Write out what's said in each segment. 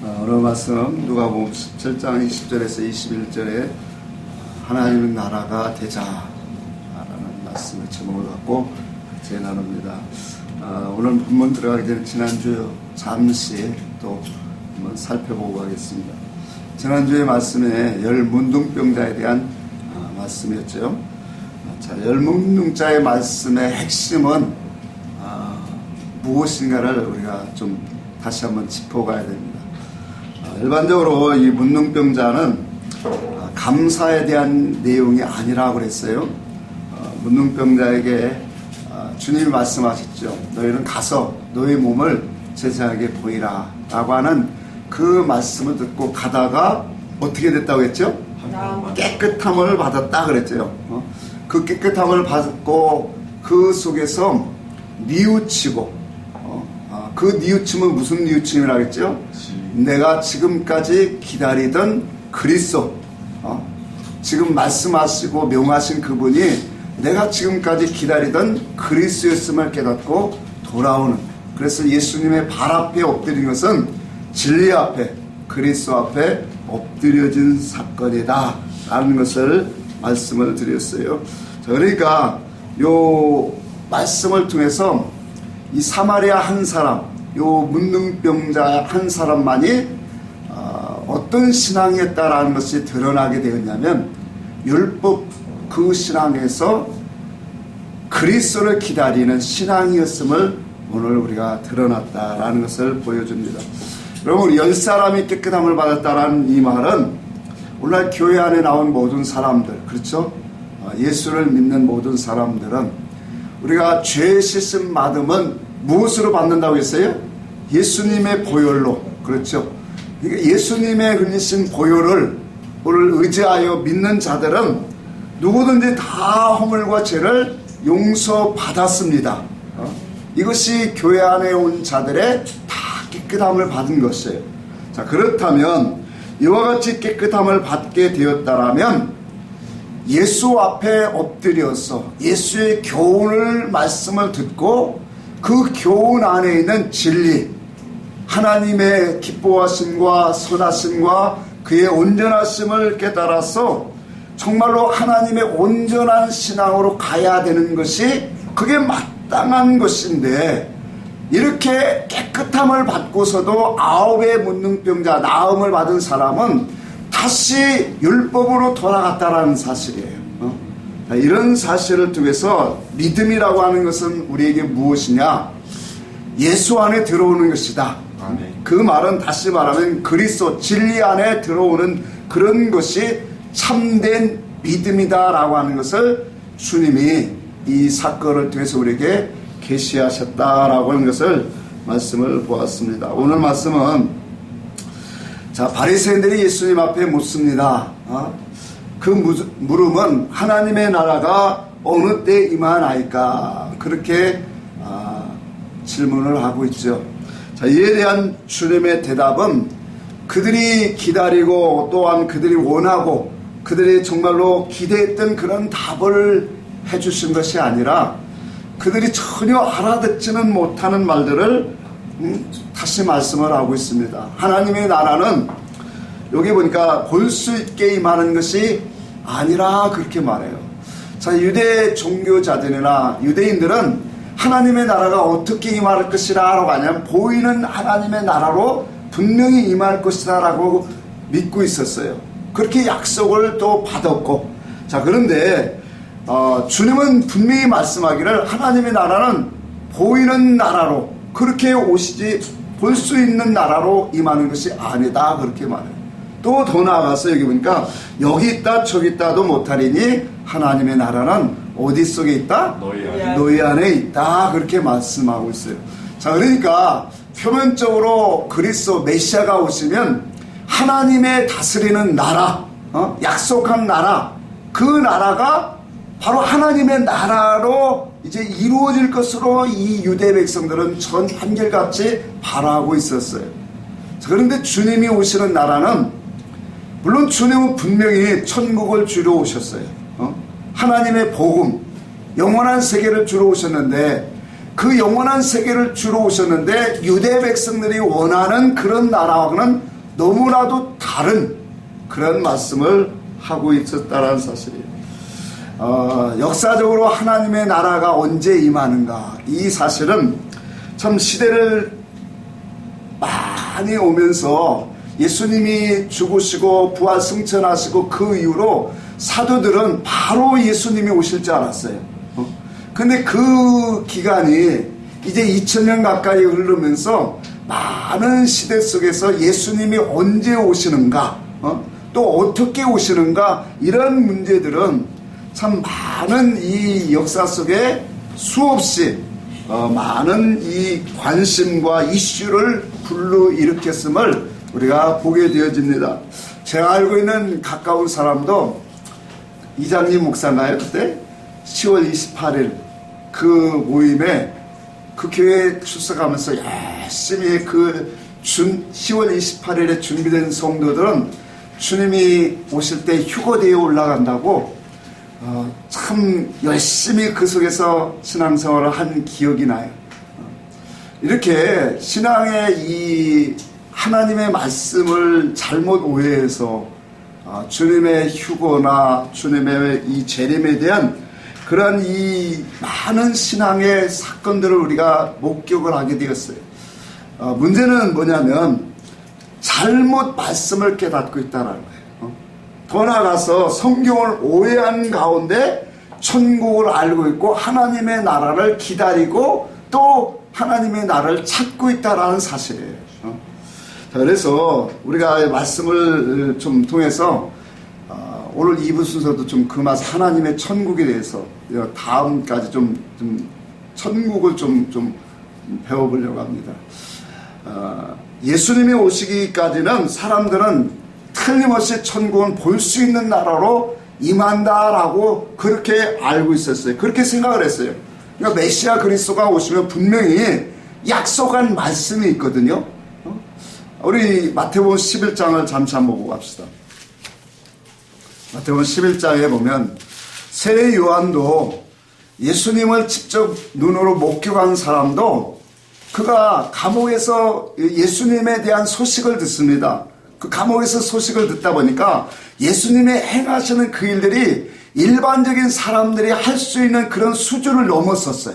오늘 말씀 누가복음 17장 20절에서 21절에 하나님의 나라가 되자 라는 말씀의 제목을 갖고 같이 나눕니다. 오늘 본문 들어가기 전에 지난주 잠시 또 한번 살펴보고 가겠습니다. 지난주의 말씀에 열 문둥병자에 대한 말씀이었죠. 자, 열 문둥자의 말씀의 핵심은 무엇인가를 우리가 좀 다시 한번 짚어가야 됩니다. 일반적으로 이 문둥병자는 감사에 대한 내용이 아니라고 그랬어요. 문둥병자에게 주님이 말씀하셨죠. 너희는 가서 너희 몸을 제자에게 보이라 라고 하는 그 말씀을 듣고 가다가 어떻게 됐다고 했죠? 깨끗함을 받았다 그랬죠. 그 깨끗함을 받고 그 속에서 뉘우치고 그 뉘우침은 무슨 뉘우침이라고 했죠? 내가 지금까지 기다리던 그리스도, 지금 말씀하시고 명하신 그분이 내가 지금까지 기다리던 그리스도였음을 깨닫고 돌아오는, 그래서 예수님의 발 앞에 엎드린 것은 진리 앞에, 그리스도 앞에 엎드려진 사건이다 라는 것을 말씀을 드렸어요. 자, 그러니까 요 말씀을 통해서 이 사마리아 한 사람, 요 문둥병자 한 사람만이 어떤 신앙이었다라는 것이 드러나게 되었냐면, 율법 그 신앙에서 그리스도를 기다리는 신앙이었음을 오늘 우리가 드러났다라는 것을 보여줍니다. 여러분, 열 사람이 깨끗함을 받았다라는 이 말은 오늘날 교회 안에 나온 모든 사람들, 그렇죠? 예수를 믿는 모든 사람들은 우리가 죄 씻음 받음은 무엇으로 받는다고 했어요? 예수님의 보혈로. 그렇죠? 그러니까 예수님의 흘리신 보혈을 오늘 의지하여 믿는 자들은 누구든지 다 허물과 죄를 용서받았습니다. 이것이 교회 안에 온 자들의 다 깨끗함을 받은 것이에요. 자, 그렇다면 이와 같이 깨끗함을 받게 되었다라면 예수 앞에 엎드려서 예수의 교훈을, 말씀을 듣고 그 교훈 안에 있는 진리, 하나님의 기뻐하심과 선하심과 그의 온전하심을 깨달아서 정말로 하나님의 온전한 신앙으로 가야 되는 것이 그게 마땅한 것인데, 이렇게 깨끗함을 받고서도 9의 문둥병자 나음을 받은 사람은 다시 율법으로 돌아갔다라는 사실이에요. 이런 사실을 통해서 믿음이라고 하는 것은 우리에게 무엇이냐? 예수 안에 들어오는 것이다. 그 말은 다시 말하면 그리스도 진리 안에 들어오는 그런 것이 참된 믿음이다라고 하는 것을 주님이 이 사건을 통해서 우리에게 계시하셨다라고 하는 것을 말씀을 보았습니다. 오늘 말씀은 자, 바리새인들이 예수님 앞에 묻습니다. 그 물음은 하나님의 나라가 어느 때 임하나이까? 그렇게 질문을 하고 있죠. 자, 이에 대한 주님의 대답은 그들이 기다리고 또한 그들이 원하고 그들이 정말로 기대했던 그런 답을 해주신 것이 아니라 그들이 전혀 알아듣지는 못하는 말들을 다시 말씀을 하고 있습니다. 하나님의 나라는 여기 보니까 볼 수 있게 임하는 것이 아니라 그렇게 말해요. 자, 유대 종교자들이나 유대인들은 하나님의 나라가 어떻게 임할 것이라 라고 하냐면 보이는 하나님의 나라로 분명히 임할 것이다 라고 믿고 있었어요. 그렇게 약속을 또 받았고, 자, 그런데 주님은 분명히 말씀하기를 하나님의 나라는 보이는 나라로, 그렇게 오시지 볼 수 있는 나라로 임하는 것이 아니다 그렇게 말해요. 또 더 나아가서 여기 보니까 여기 있다 저기 있다도 못하리니 하나님의 나라는 어디 속에 있다? 너희 안에 있다 그렇게 말씀하고 있어요. 자, 그러니까 표면적으로 그리스도 메시아가 오시면 하나님의 다스리는 나라, 약속한 나라, 그 나라가 바로 하나님의 나라로 이제 이루어질 것으로 이 유대 백성들은 전 한결같이 바라고 있었어요. 그런데 주님이 오시는 나라는, 물론 주님은 분명히 천국을 주러 오셨어요. 하나님의 복음, 영원한 세계를 주러 오셨는데, 그 영원한 세계를 주러 오셨는데 유대 백성들이 원하는 그런 나라와는 너무나도 다른 그런 말씀을 하고 있었다는 사실이에요. 역사적으로 하나님의 나라가 언제 임하는가, 이 사실은 참 시대를 많이 오면서 예수님이 죽으시고 부활 승천하시고 그 이후로 사도들은 바로 예수님이 오실 줄 알았어요. 근데 그 기간이 이제 2000년 가까이 흐르면서 많은 시대 속에서 예수님이 언제 오시는가, 또 어떻게 오시는가, 이런 문제들은 참 많은 이 역사 속에 수없이 많은 이 관심과 이슈를 불러일으켰음을 우리가 보게 되어집니다. 제가 알고 있는 가까운 사람도 이장님 목사인가요? 그때 10월 28일 그 모임에 그 교회에 출석하면서 열심히 그 10월 28일에 준비된 성도들은 주님이 오실 때 휴거대에 올라간다고 참 열심히 그 속에서 신앙생활을 한 기억이 나요. 이렇게 신앙의 이 하나님의 말씀을 잘못 오해해서 주님의 휴거나 주님의 이 재림에 대한 그런 이 많은 신앙의 사건들을 우리가 목격을 하게 되었어요. 문제는 뭐냐면 잘못 말씀을 깨닫고 있다는 거예요. 더 나아가서 성경을 오해한 가운데 천국을 알고 있고 하나님의 나라를 기다리고 또 하나님의 나라를 찾고 있다는 사실이에요. 그래서 우리가 말씀을 좀 통해서 오늘 2부 순서도 좀 그 맛 하나님의 천국에 대해서 다음까지 좀 천국을 좀 배워보려고 합니다. 예수님이 오시기까지는 사람들은 틀림없이 천국은 볼 수 있는 나라로 임한다라고 그렇게 알고 있었어요. 그렇게 생각을 했어요. 그러니까 메시아 그리스도가 오시면 분명히 약속한 말씀이 있거든요. 우리 마태복음 11장을 잠시 한번 보고 갑시다. 마태복음 11장에 보면 새 요한도 예수님을 직접 눈으로 목격한 사람도 그가 감옥에서 예수님에 대한 소식을 듣습니다. 그 감옥에서 소식을 듣다 보니까 예수님이 행하시는 그 일들이 일반적인 사람들이 할 수 있는 그런 수준을 넘었었어요.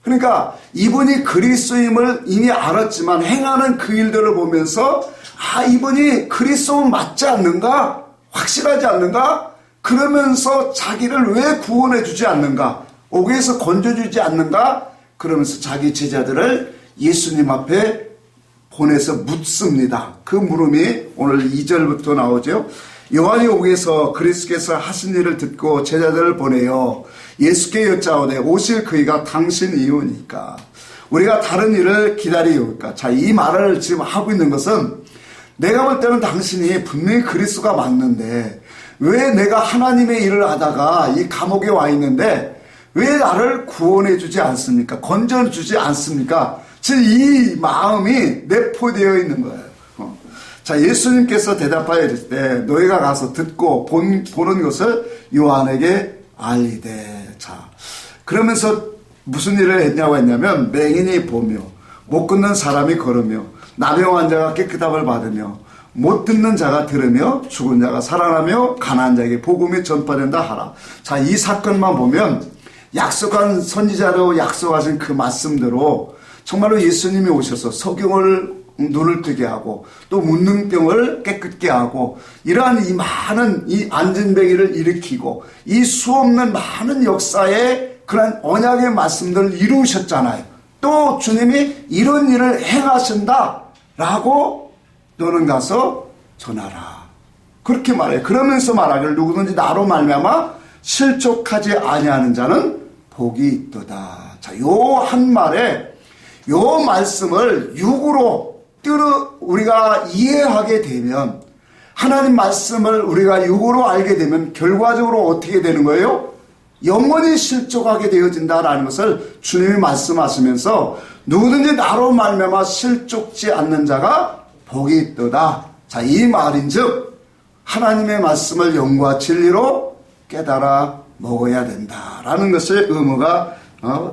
그러니까 이분이 그리스도임을 이미 알았지만 행하는 그 일들을 보면서 이분이 그리스도 맞지 않는가? 확실하지 않는가? 그러면서 자기를 왜 구원해 주지 않는가? 옥에서 건져주지 않는가? 그러면서 자기 제자들을 예수님 앞에 보내서 묻습니다. 그 물음이 오늘 2절부터 나오죠. 요한이 옥에서 그리스도께서 하신 일을 듣고 제자들을 보내요. 예수께 여짜오되 오실 그이가 당신이오니까 우리가 다른 일을 기다리오니까. 자, 이 말을 지금 하고 있는 것은 내가 볼 때는 당신이 분명히 그리스도가 맞는데 왜 내가 하나님의 일을 하다가 이 감옥에 와 있는데 왜 나를 구원해 주지 않습니까? 건져 주지 않습니까? 즉 이 마음이 내포되어 있는 거예요. 자, 예수님께서 대답하여 이르시되 너희가 가서 듣고 보는 것을 요한에게 알리되. 자, 그러면서 무슨 일을 했냐고 했냐면 맹인이 보며 못 걷는 사람이 걸으며 나병 환자가 깨끗함을 받으며 못 듣는 자가 들으며 죽은 자가 살아나며 가난한 자에게 복음이 전파된다 하라. 자, 이 사건만 보면 약속한 선지자로 약속하신 그 말씀대로 정말로 예수님이 오셔서 석영을 눈을 뜨게 하고 또 문둥병을 깨끗게 하고 이러한 이 많은 이 안진뱅이를 일으키고 이 수없는 많은 역사의 그런 언약의 말씀들을 이루셨잖아요. 또 주님이 이런 일을 행하신다라고 너는 가서 전하라. 그렇게 말해요. 그러면서 말하기를 누구든지 나로 말미암아 실족하지 아니하는 자는 복이 있도다. 자, 요 한 말에 요 말씀을 육으로 우리가 이해하게 되면 하나님 말씀을 우리가 육으로 알게 되면 결과적으로 어떻게 되는 거예요? 영원히 실족하게 되어진다라는 것을 주님이 말씀하시면서 누구든지 나로 말미암아 실족지 않는 자가 복이 있도다. 자, 이 말인즉 하나님의 말씀을 영과 진리로 깨달아 먹어야 된다라는 것의 의무가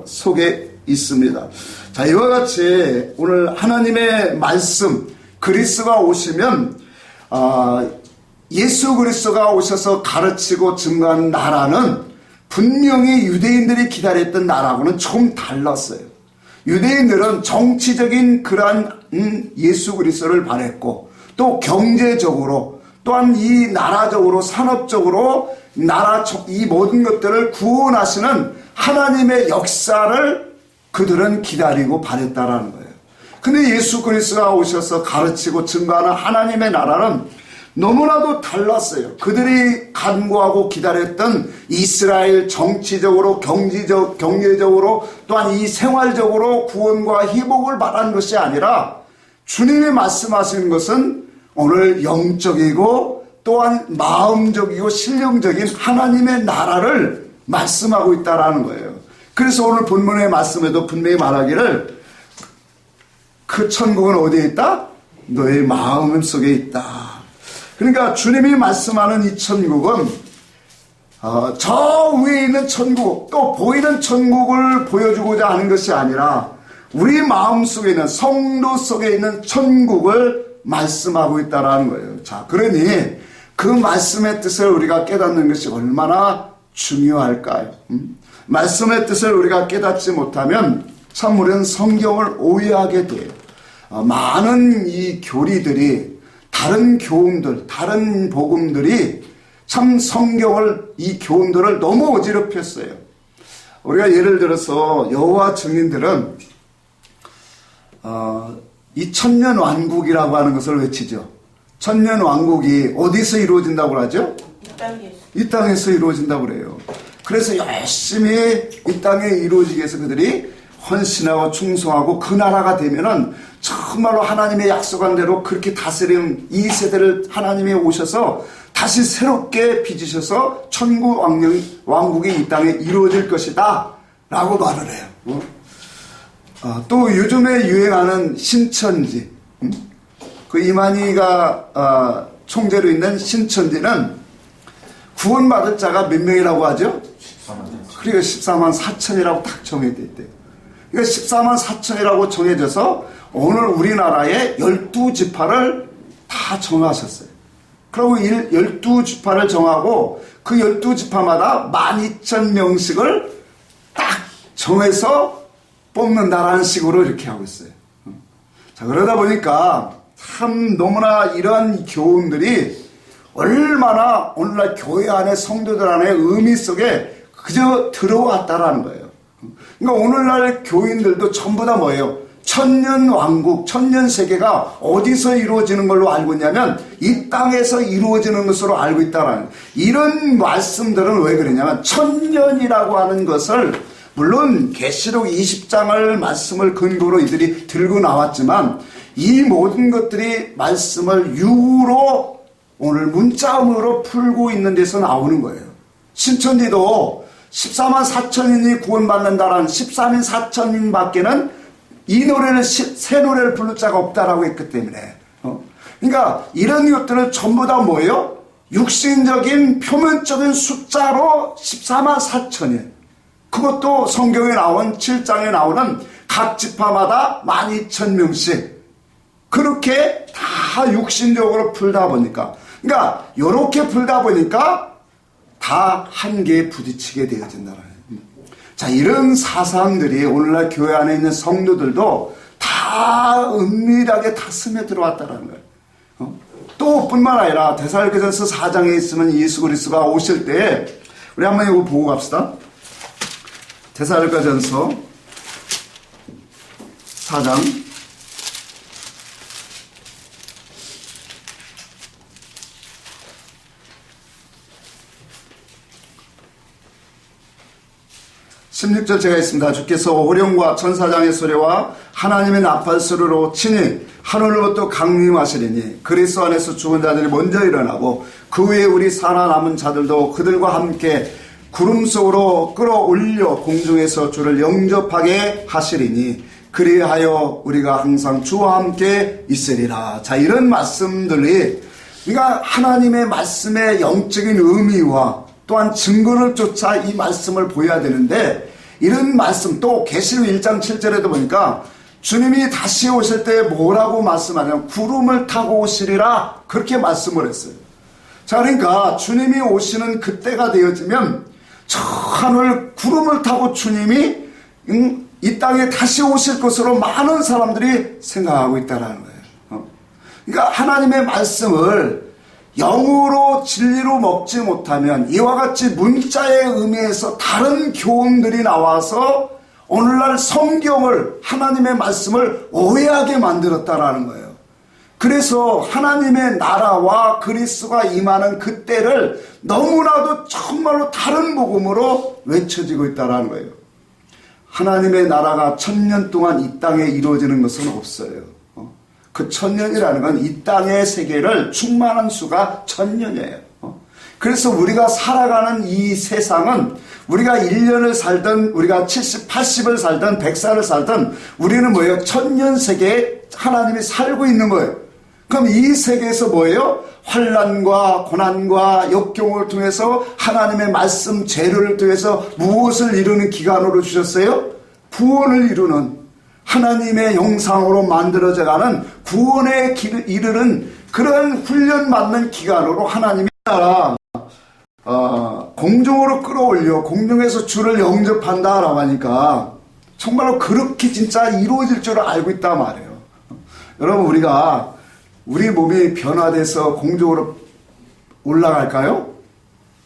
속에 있습니다. 자, 이와 같이 오늘 하나님의 말씀, 그리스도가 오시면 예수 그리스도가 오셔서 가르치고 증거한 나라는 분명히 유대인들이 기다렸던 나라하고는 조금 달랐어요. 유대인들은 정치적인 그러한 예수 그리스도를 바랬고, 또 경제적으로, 또한 이 나라적으로, 산업적으로 이 모든 것들을 구원하시는 하나님의 역사를 그들은 기다리고 바랬다라는 거예요. 근데 예수 그리스도가 오셔서 가르치고 증거하는 하나님의 나라는 너무나도 달랐어요. 그들이 간구하고 기다렸던 이스라엘 정치적으로, 경제적으로, 또한 이 생활적으로 구원과 회복을 바라는 것이 아니라 주님이 말씀하시는 것은 오늘 영적이고 또한 마음적이고 실령적인 하나님의 나라를 말씀하고 있다라는 거예요. 그래서 오늘 본문의 말씀에도 분명히 말하기를 그 천국은 어디에 있다? 너의 마음 속에 있다. 그러니까 주님이 말씀하는 이 천국은 저 위에 있는 천국, 또 보이는 천국을 보여주고자 하는 것이 아니라 우리 마음속에 있는, 성도 속에 있는 천국을 말씀하고 있다는 거예요. 자, 그러니 그 말씀의 뜻을 우리가 깨닫는 것이 얼마나 중요할까요? 말씀의 뜻을 우리가 깨닫지 못하면 참 우리는 성경을 오해하게 돼요. 많은 이 교리들이, 다른 교훈들, 다른 복음들이 참 성경을, 이 교훈들을 너무 어지럽혔어요. 우리가 예를 들어서 여호와 증인들은 이 천년왕국이라고 하는 것을 외치죠. 천년왕국이 어디서 이루어진다고 하죠? 이 땅에서 이루어진다고 그래요. 그래서 열심히 이 땅에 이루어지기 위해서 그들이 헌신하고 충성하고 그 나라가 되면은 정말로 하나님의 약속한 대로 그렇게 다스리는 이 세대를 하나님이 오셔서 다시 새롭게 빚으셔서 천국 왕국이 이 땅에 이루어질 것이다 라고 말을 해요. 또 요즘에 유행하는 신천지, 그 이만희가 총재로 있는 신천지는 구원받을 자가 몇 명이라고 하죠? 14만. 그리고 14만 4천이라고 딱 정해져 있대요. 그러니까 14만 4천이라고 정해져서 오늘 우리나라에 12지파를 다 정하셨어요. 그리고 12지파를 정하고 그 12지파마다 12,000명씩을 딱 정해서 뽑는다라는 식으로 이렇게 하고 있어요. 자, 그러다 보니까 참 너무나 이러한 교훈들이 얼마나 오늘날 교회 안에, 성도들 안에 의미 속에 그저 들어왔다라는 거예요. 그러니까 오늘날 교인들도 전부 다 뭐예요? 천년왕국, 천년세계가 어디서 이루어지는 걸로 알고 있냐면 이 땅에서 이루어지는 것으로 알고 있다라는, 이런 말씀들은 왜 그러냐면 천년이라고 하는 것을 물론 계시록 20장을 말씀을 근거로 이들이 들고 나왔지만 이 모든 것들이 말씀을 유로 오늘 문자음으로 풀고 있는 데서 나오는 거예요. 신천지도 14만 4천인이 구원받는다라는 14만 4천인 밖에는 이 노래를, 새 노래를 부를 자가 없다라고 했기 때문에. 그러니까 이런 것들은 전부 다 뭐예요? 육신적인 표면적인 숫자로 14만 4천이에요. 그것도 성경에 나온 7장에 나오는 각 지파마다 12,000명씩 그렇게 다 육신적으로 풀다 보니까, 그러니까 이렇게 풀다 보니까 다 한계에 부딪히게 되어진다는 거예요. 자, 이런 사상들이 오늘날 교회 안에 있는 성도들도 다 은밀하게 다 스며들어왔다는 거예요. 또 뿐만 아니라 데살로니가전서 4장에 있으면 예수 그리스도가 오실 때, 우리 한번 이거 보고 갑시다. 데살로니가전서 4장 16절 제가 있습니다. 주께서 호령과 천사장의 소리와 하나님의 나팔 소리로 친히 하늘로부터 강림하시리니 그리스도 안에서 죽은 자들이 먼저 일어나고 그 후에 우리 살아남은 자들도 그들과 함께 구름 속으로 끌어올려 공중에서 주를 영접하게 하시리니 그리하여 우리가 항상 주와 함께 있으리라. 자, 이런 말씀들이, 그러니까 하나님의 말씀의 영적인 의미와 또한 증거를 쫓아 이 말씀을 보여야 되는데, 이런 말씀, 또 계시록 1장 7절에도 보니까 주님이 다시 오실 때 뭐라고 말씀하냐면 구름을 타고 오시리라 그렇게 말씀을 했어요. 자, 그러니까 주님이 오시는 그때가 되어지면 저 하늘 구름을 타고 주님이 이 땅에 다시 오실 것으로 많은 사람들이 생각하고 있다는 거예요. 그러니까 하나님의 말씀을 영으로 진리로 먹지 못하면 이와 같이 문자의 의미에서 다른 교훈들이 나와서 오늘날 성경을 하나님의 말씀을 오해하게 만들었다라는 거예요. 그래서 하나님의 나라와 그리스도가 임하는 그때를 너무나도 정말로 다른 복음으로 외쳐지고 있다는 거예요. 하나님의 나라가 1000년 동안 이 땅에 이루어지는 것은 없어요. 그 1000년이라는 건 이 땅의 세계를 충만한 수가 1000년이에요. 그래서 우리가 살아가는 이 세상은 우리가 1년을 살든 우리가 70, 80을 살든 100살을 살든 우리는 뭐예요? 1000년 세계에 하나님이 살고 있는 거예요. 그럼 이 세계에서 뭐예요? 환난과 고난과 역경을 통해서 하나님의 말씀 재료를 통해서 무엇을 이루는 기간으로 주셨어요? 구원을 이루는 하나님의 형상으로 만들어져가는 구원의 길을 이르는 그런 훈련받는 기간으로 하나님이 공중으로 끌어올려 공중에서 주를 영접한다라고 하니까 정말로 그렇게 진짜 이루어질 줄 알고 있단 말이에요. 여러분, 우리 몸이 변화돼서 공중으로 올라갈까요?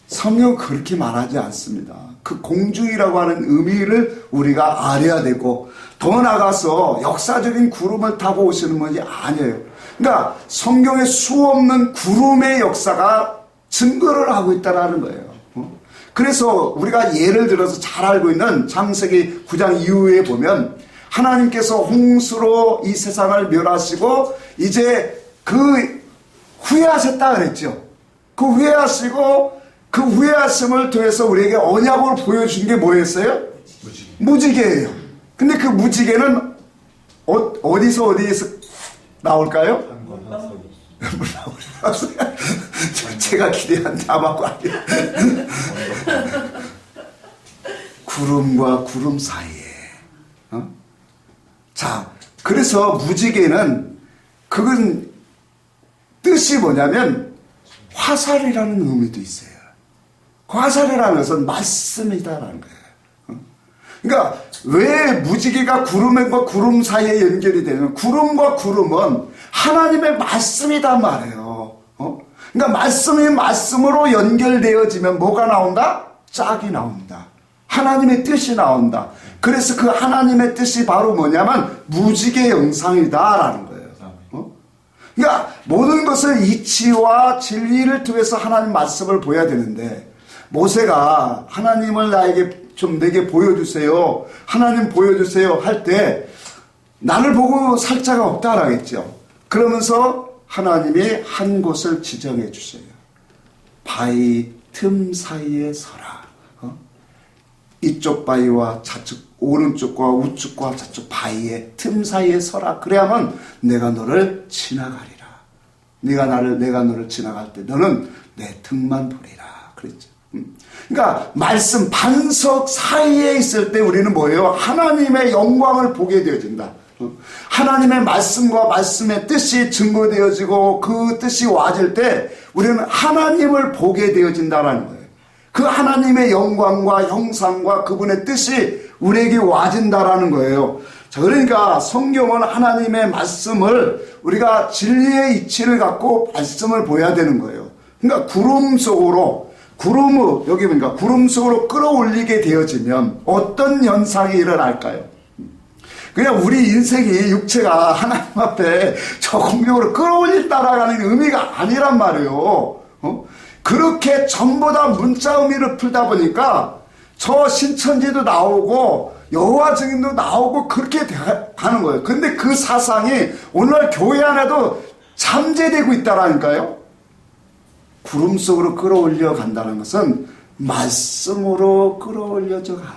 성경은 그렇게 말하지 않습니다. 그 공중이라고 하는 의미를 우리가 알아야 되고 더 나아가서 역사적인 구름을 타고 오시는 분이 아니에요. 그러니까 성경에 수없는 구름의 역사가 증거를 하고 있다는 거예요. 그래서 우리가 예를 들어서 잘 알고 있는 창세기 9장 이후에 보면 하나님께서 홍수로 이 세상을 멸하시고 이제 그 후회하셨다 그랬죠. 그 후회하시고 그 후회하심을 통해서 우리에게 언약을 보여준 게 뭐였어요? 무지개예요. 근데 그 무지개는 어디서 나올까요? 제가 기대한 다방과 구름과 구름 사이에. 자, 그래서 무지개는 그건 뜻이 뭐냐면 화살이라는 의미도 있어요. 화살이라는 것은 말씀이다라는 거예요. 그러니까 왜 무지개가 구름과 구름 사이에 연결이 되냐면 구름과 구름은 하나님의 말씀이단 말이에요. 그러니까 말씀이 말씀으로 연결되어지면 뭐가 나온다? 짝이 나온다. 하나님의 뜻이 나온다. 그래서 그 하나님의 뜻이 바로 뭐냐면 무지개 영상이다라는 거예요. 그러니까 모든 것을 이치와 진리를 통해서 하나님 말씀을 보여야 되는데 모세가 하나님을 내게 보여주세요. 하나님 보여주세요 할 때 나를 보고 살 자가 없다라고 했죠. 그러면서 하나님이 한 곳을 지정해 주세요. 바위 틈 사이에 서라. 이쪽 바위와 좌측 오른쪽과 우측과 좌측 바위의 틈 사이에 서라. 그래야만 내가 너를 지나가리라. 내가 너를 지나갈 때 너는 내 등만 보리라. 그랬죠. 그러니까 말씀 반석 사이에 있을 때 우리는 뭐예요? 하나님의 영광을 보게 되어진다. 하나님의 말씀과 말씀의 뜻이 증거되어지고 그 뜻이 와질 때 우리는 하나님을 보게 되어진다는 거예요. 그 하나님의 영광과 형상과 그분의 뜻이 우리에게 와진다라는 거예요. 자, 그러니까 성경은 하나님의 말씀을 우리가 진리의 이치를 갖고 말씀을 보여야 되는 거예요. 그러니까 구름 속으로 끌어올리게 되어지면 어떤 현상이 일어날까요? 그냥 우리 인생이 육체가 하나님 앞에 저 공격으로 끌어올린다라는 의미가 아니란 말이에요. 그렇게 전부 다 문자 의미를 풀다 보니까 저 신천지도 나오고 여호와 증인도 나오고 그렇게 가는 거예요. 근데 그 사상이 오늘날 교회 안에도 잠재되고 있다라니까요. 구름 속으로 끌어올려 간다는 것은 말씀으로 끌어올려져 가는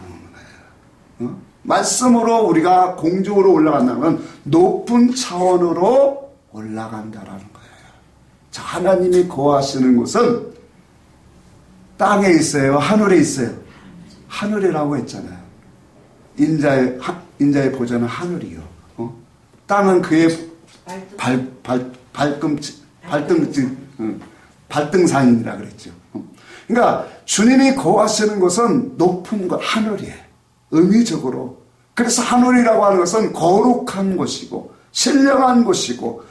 거예요. 말씀으로 우리가 공중으로 올라간다는 건 높은 차원으로 올라간다라는 거예요. 자, 하나님이 거하시는 곳은 땅에 있어요? 하늘에 있어요? 하늘이라고 했잖아요. 인자의 보좌는 하늘이요. 땅은 그의 발등상이니라 그랬죠. 그러니까 주님이 거하시는 곳은 높은 곳, 하늘이에요. 의미적으로. 그래서 하늘이라고 하는 것은 거룩한 곳이고 신령한 곳이고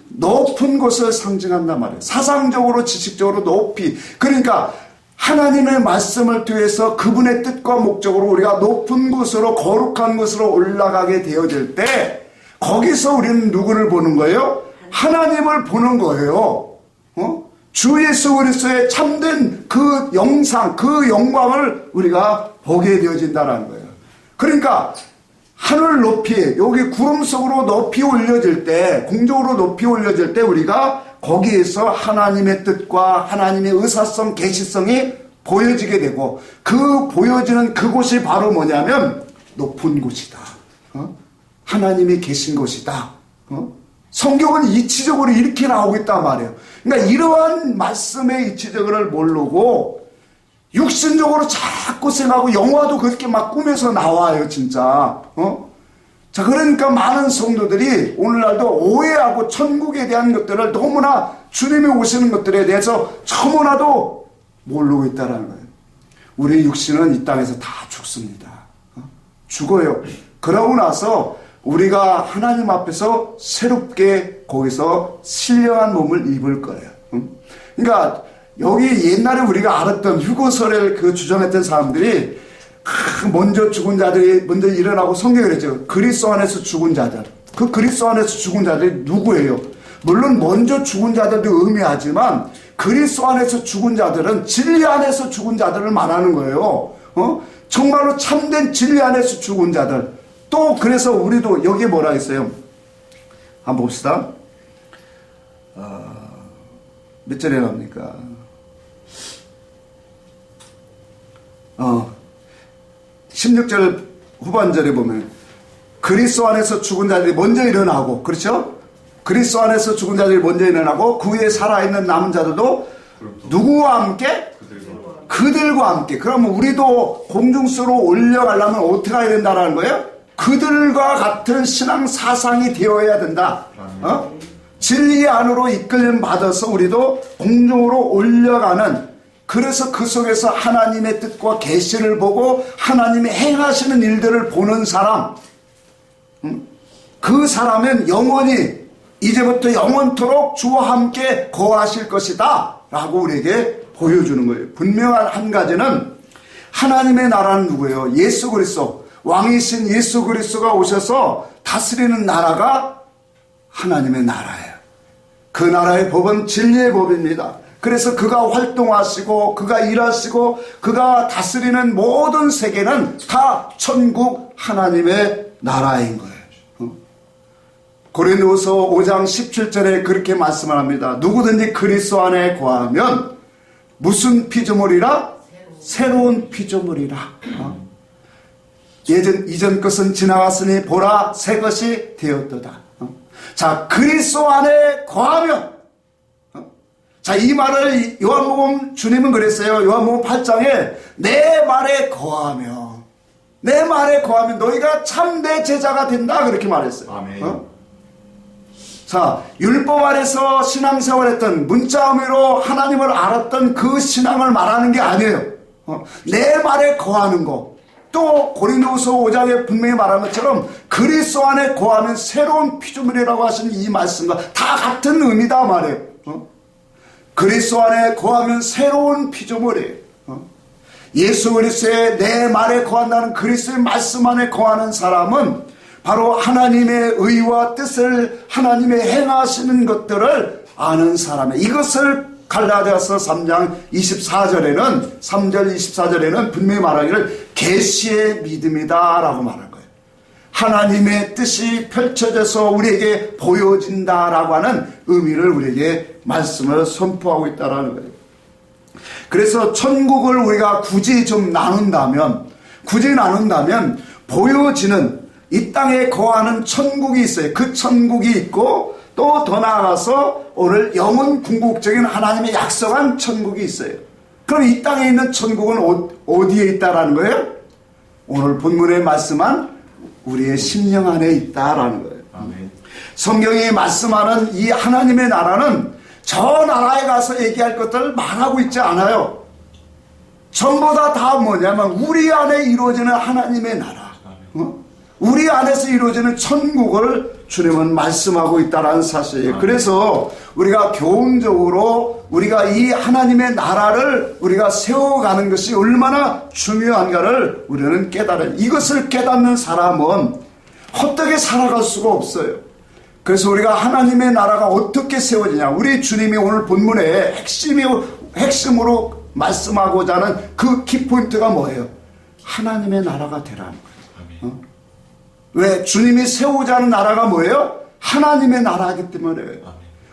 높은 곳을 상징한단 말이에요. 사상적으로 지식적으로 높이. 그러니까 하나님의 말씀을 통해서 그분의 뜻과 목적으로 우리가 높은 곳으로 거룩한 곳으로 올라가게 되어질 때 거기서 우리는 누구를 보는 거예요? 하나님을 보는 거예요. 주 예수 그리스도의 참된 그 영상, 그 영광을 우리가 보게 되어진다는 거예요. 그러니까 하늘 높이, 여기 구름 속으로 높이 올려질 때, 공중으로 높이 올려질 때 우리가 거기에서 하나님의 뜻과 하나님의 의사성, 계시성이 보여지게 되고, 그 보여지는 그곳이 바로 뭐냐면 높은 곳이다. 하나님이 계신 곳이다. 성경은 이치적으로 이렇게 나오고 있단 말이에요. 그러니까 이러한 말씀의 이치적을 모르고 육신적으로 자꾸 생각하고 영화도 그렇게 막 꿈에서 나와요, 진짜. 자, 그러니까 많은 성도들이 오늘날도 오해하고 천국에 대한 것들을 너무나 주님이 오시는 것들에 대해서 너무나도 모르고 있다는 거예요. 우리 육신은 이 땅에서 다 죽습니다. 죽어요. 그러고 나서 우리가 하나님 앞에서 새롭게 거기서 신령한 몸을 입을 거예요. 그러니까 여기 옛날에 우리가 알았던 휴거설을 그 주장했던 사람들이 먼저 죽은 자들이 먼저 일어나고 성경에 그랬죠. 그리스도 안에서 죽은 자들. 그 그리스도 안에서 죽은 자들이 누구예요? 물론 먼저 죽은 자들도 의미하지만 그리스도 안에서 죽은 자들은 진리 안에서 죽은 자들을 말하는 거예요. 정말로 참된 진리 안에서 죽은 자들. 또 그래서 우리도 여기에 뭐라 했어요? 한번 봅시다. 몇 절에 나옵니까? 16절 후반절에 보면 그리스도 안에서 죽은 자들이 먼저 일어나고, 그렇죠? 그리스도 안에서 죽은 자들이 먼저 일어나고 그 위에 살아있는 남은 자들도 누구와 함께? 그들과 함께. 그러면 우리도 공중수로 올려가려면 어떻게 해야 된다는 거예요? 그들과 같은 신앙 사상이 되어야 된다. 진리 안으로 이끌림 받아서 우리도 공중으로 올려가는, 그래서 그 속에서 하나님의 뜻과 계시를 보고 하나님의 행하시는 일들을 보는 사람, 그 사람은 영원히 이제부터 영원토록 주와 함께 거하실 것이다 라고 우리에게 보여주는 거예요. 분명한 한 가지는 하나님의 나라는 누구예요? 예수 그리스도, 왕이신 예수 그리스도가 오셔서 다스리는 나라가 하나님의 나라예요. 그 나라의 법은 진리의 법입니다. 그래서 그가 활동하시고 그가 일하시고 그가 다스리는 모든 세계는 다 천국 하나님의 나라인 거예요. 고린도후서 5장 17절에 그렇게 말씀을 합니다. 누구든지 그리스도 안에 거하면 무슨 피조물이라? 새로운 피조물이라. 이전 것은 지나갔으니 보라 새 것이 되었도다. 자, 그리스도 안에 거하면, 자, 이 말을 요한복음 주님은 그랬어요. 요한복음 8장에 내 말에 거하면 너희가 참내 제자가 된다 그렇게 말했어요. 아멘. 자, 율법 아래서 신앙생활했던 문자 의미로 하나님을 알았던 그 신앙을 말하는 게 아니에요. 내 말에 거하는 거. 또 고린도후서 5장에 분명히 말한 것처럼 그리스도 안에 거하면 새로운 피조물이라고 하신 이 말씀과 다 같은 의미다 말이에요. 그리스도 안에 거하면 새로운 피조물이에요. 예수 그리스도의 내 말에 거한다는 그리스도의 말씀 안에 거하는 사람은 바로 하나님의 의와 뜻을, 하나님의 행하시는 것들을 아는 사람이에요. 이것을 갈라디아서 3장 24절에는 3절 24절에는 분명히 말하기를 계시의 믿음이다 라고 말한 거예요. 하나님의 뜻이 펼쳐져서 우리에게 보여진다라고 하는 의미를 우리에게 말씀을 선포하고 있다라는 거예요. 그래서 천국을 우리가 굳이 좀 나눈다면 보여지는 이 땅에 거하는 천국이 있어요. 그 천국이 있고 또 더 나아가서 오늘 영원 궁극적인 하나님의 약속한 천국이 있어요. 그럼 이 땅에 있는 천국은 어디에 있다라는 거예요? 오늘 본문에 말씀한 우리의 심령 안에 있다라는 거예요. 아멘. 성경이 말씀하는 이 하나님의 나라는 저 나라에 가서 얘기할 것들을 말하고 있지 않아요. 전부 다 뭐냐면 우리 안에 이루어지는 하나님의 나라, 우리 안에서 이루어지는 천국을 주님은 말씀하고 있다는 사실이에요. 그래서 우리가 교훈적으로 우리가 이 하나님의 나라를 우리가 세워가는 것이 얼마나 중요한가를 우리는 깨달아요. 이것을 깨닫는 사람은 헛되게 살아갈 수가 없어요. 그래서 우리가 하나님의 나라가 어떻게 세워지냐, 우리 주님이 오늘 본문에 핵심으로 말씀하고자 하는 그 키포인트가 뭐예요? 하나님의 나라가 되라는 거예요. 왜? 주님이 세우자 하는 나라가 뭐예요? 하나님의 나라이기 때문에.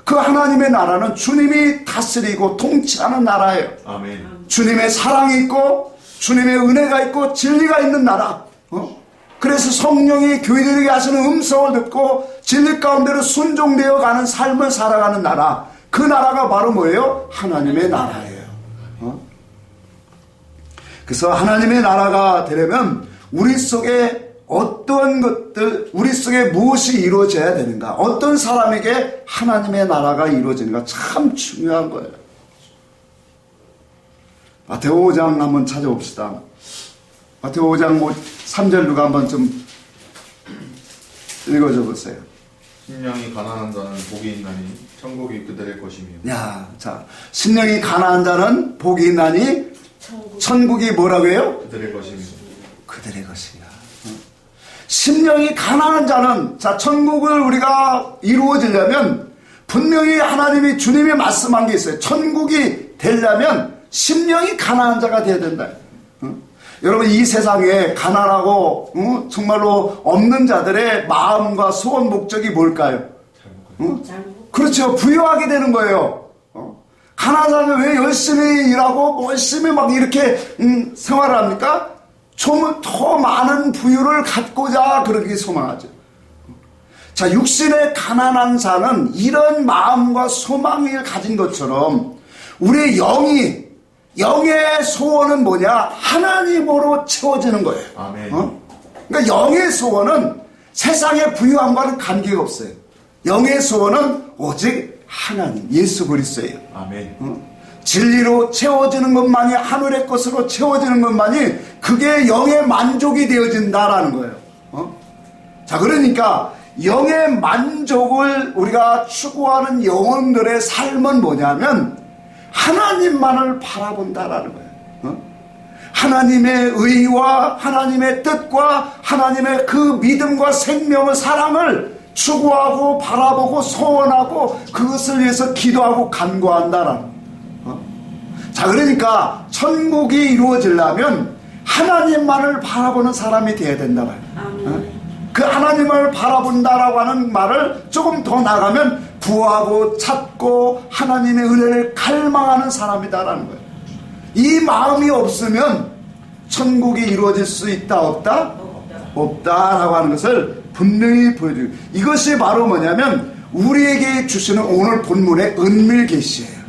그 하나님의 나라는 주님이 다스리고 통치하는 나라예요. 아멘. 주님의 사랑이 있고 주님의 은혜가 있고 진리가 있는 나라. 그래서 성령이 교회들에게 하시는 음성을 듣고 진리 가운데로 순종되어 가는 삶을 살아가는 나라. 그 나라가 바로 뭐예요? 하나님의 나라예요. 그래서 하나님의 나라가 되려면 우리 속에 어떤 것들, 우리 속에 무엇이 이루어져야 되는가, 어떤 사람에게 하나님의 나라가 이루어지는가 참 중요한 거예요. 마태복음 5장 한번 찾아봅시다. 마태복음 5장 3절 누가 한번 좀 읽어줘 보세요. 심령이 가난한 자는 복이 있나니 천국이 그들의 것이며. 야, 자, 심령이 가난한 자는 복이 있나니 천국이 뭐라고 해요? 그들의 것이며. 그들의 것이야. 심령이 가난한 자는, 자, 천국을 우리가 이루어지려면 분명히 하나님이 주님이 말씀한 게 있어요. 천국이 되려면 심령이 가난한 자가 돼야 된다. 여러분, 이 세상에 가난하고 정말로 없는 자들의 마음과 소원 목적이 뭘까요? 그렇죠. 부유하게 되는 거예요. 가난한 자는 왜 열심히 일하고 열심히 막 이렇게 생활을 합니까? 좀 더 많은 부유를 갖고자 그렇게 소망하죠. 자, 육신의 가난한 자는 이런 마음과 소망을 가진 것처럼 우리의 영의 소원은 뭐냐? 하나님으로 채워지는 거예요. 아멘. 그러니까 영의 소원은 세상의 부유함과는 관계가 없어요. 영의 소원은 오직 하나님, 예수 그리스도예요. 아멘. 진리로 채워지는 것만이, 하늘의 것으로 채워지는 것만이 그게 영의 만족이 되어진다라는 거예요. 자, 그러니까 영의 만족을 우리가 추구하는 영혼들의 삶은 뭐냐면 하나님만을 바라본다라는 거예요. 하나님의 의와 하나님의 뜻과 하나님의 그 믿음과 생명의 사랑을 추구하고 바라보고 소원하고 그것을 위해서 기도하고 간구한다라는 거예요. 자, 그러니까 천국이 이루어지려면 하나님만을 바라보는 사람이 되어야 된다 말이에요. 그 하나님을 바라본다라고 하는 말을 조금 더 나가면 구하고 찾고 하나님의 은혜를 갈망하는 사람이다라는 거예요. 이 마음이 없으면 천국이 이루어질 수 있다 없다? 없다라고 하는 것을 분명히 보여주고, 이것이 바로 뭐냐면 우리에게 주시는 오늘 본문의 은밀 계시예요.